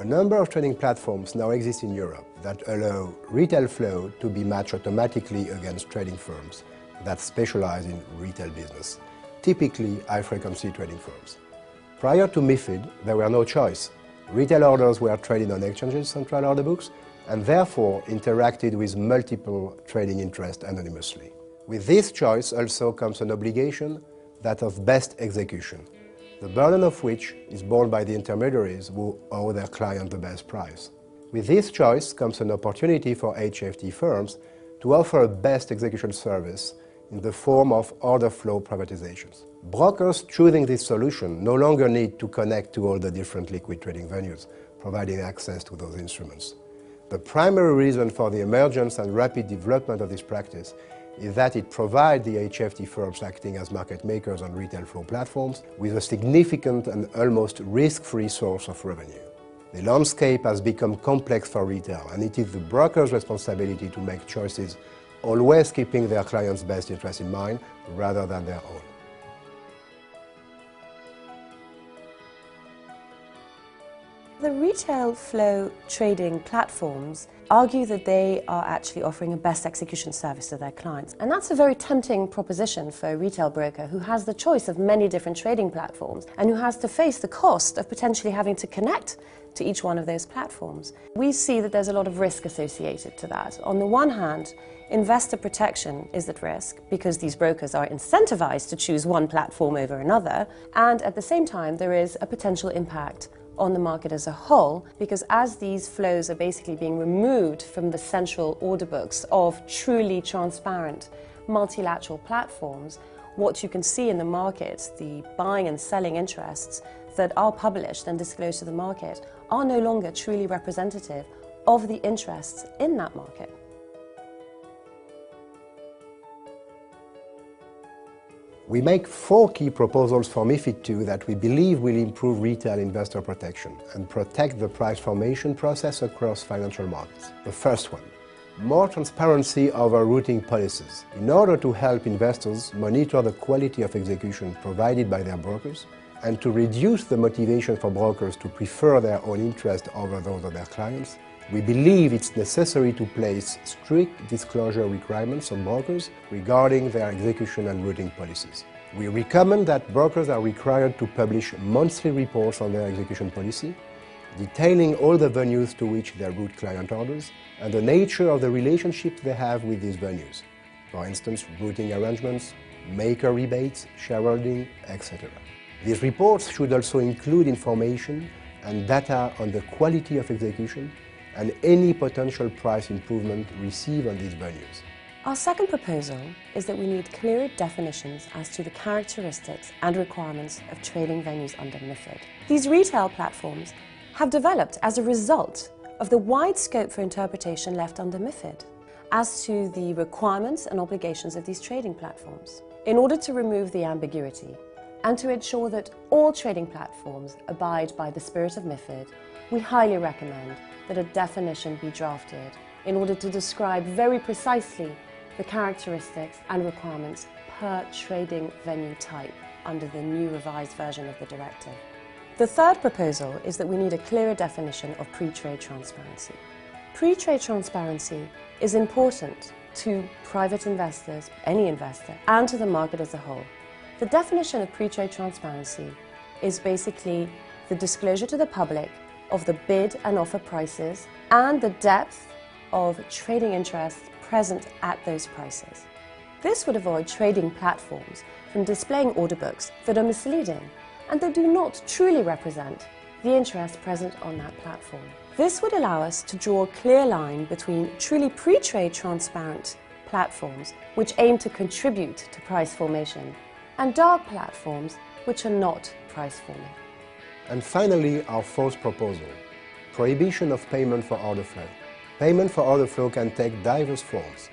number of trading platforms now exist in Europe that allow retail flow to be matched automatically against trading firms that specialize in retail business, typically high-frequency trading firms. Prior to MiFID, there were no choice. Retail orders were traded on exchanges' central order books and therefore interacted with multiple trading interests anonymously. With this choice also comes an obligation, that of best execution, the burden of which is borne by the intermediaries who owe their client the best price. With this choice comes an opportunity for HFT firms to offer a best execution service in the form of order flow privatizations. Brokers choosing this solution no longer need to connect to all the different liquid trading venues, providing access to those instruments. The primary reason for the emergence and rapid development of this practice is that it provides the HFT firms acting as market makers on retail flow platforms with a significant and almost risk-free source of revenue. The landscape has become complex for retail, and it is the broker's responsibility to make choices, always keeping their clients' best interest in mind rather than their own. The retail flow trading platforms argue that they are actually offering a best execution service to their clients. And that's a very tempting proposition for a retail broker who has the choice of many different trading platforms and who has to face the cost of potentially having to connect to each one of those platforms. We see that there's a lot of risk associated to that. On the one hand, investor protection is at risk because these brokers are incentivized to choose one platform over another, and at the same time there is a potential impact on the market as a whole, because as these flows are basically being removed from the central order books of truly transparent multilateral platforms, what you can see in the market, the buying and selling interests that are published and disclosed to the market, are no longer truly representative of the interests in that market. We make 4 key proposals for MiFID II that we believe will improve retail investor protection and protect the price formation process across financial markets. The first one, more transparency over routing policies. In order to help investors monitor the quality of execution provided by their brokers and to reduce the motivation for brokers to prefer their own interest over those of their clients, we believe it's necessary to place strict disclosure requirements on brokers regarding their execution and routing policies. We recommend that brokers are required to publish monthly reports on their execution policy, detailing all the venues to which they route client orders and the nature of the relationship they have with these venues. For instance, routing arrangements, maker rebates, shareholding, etc. These reports should also include information and data on the quality of execution and any potential price improvement received on these venues. Our second proposal is that we need clearer definitions as to the characteristics and requirements of trading venues under MiFID. These retail platforms have developed as a result of the wide scope for interpretation left under MiFID as to the requirements and obligations of these trading platforms. In order to remove the ambiguity and to ensure that all trading platforms abide by the spirit of MiFID, we highly recommend that a definition be drafted in order to describe very precisely the characteristics and requirements per trading venue type under the new revised version of the directive. The third proposal is that we need a clearer definition of pre-trade transparency. Pre-trade transparency is important to private investors, any investor, and to the market as a whole. The definition of pre-trade transparency is basically the disclosure to the public of the bid and offer prices and the depth of trading interests present at those prices. This would avoid trading platforms from displaying order books that are misleading and that do not truly represent the interest present on that platform. This would allow us to draw a clear line between truly pre-trade transparent platforms which aim to contribute to price formation and dark platforms which are not price forming. And finally, our fourth proposal, prohibition of payment for order flow. Payment for order flow can take diverse forms,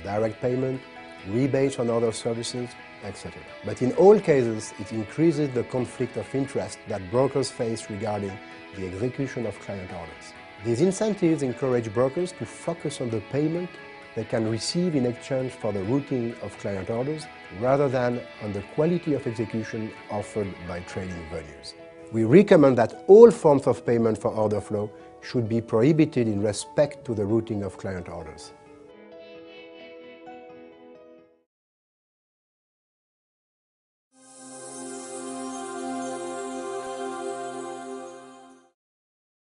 direct payment, rebates on other services, etc. But in all cases, it increases the conflict of interest that brokers face regarding the execution of client orders. These incentives encourage brokers to focus on the payment they can receive in exchange for the routing of client orders rather than on the quality of execution offered by trading venues. We recommend that all forms of payment for order flow should be prohibited in respect to the routing of client orders.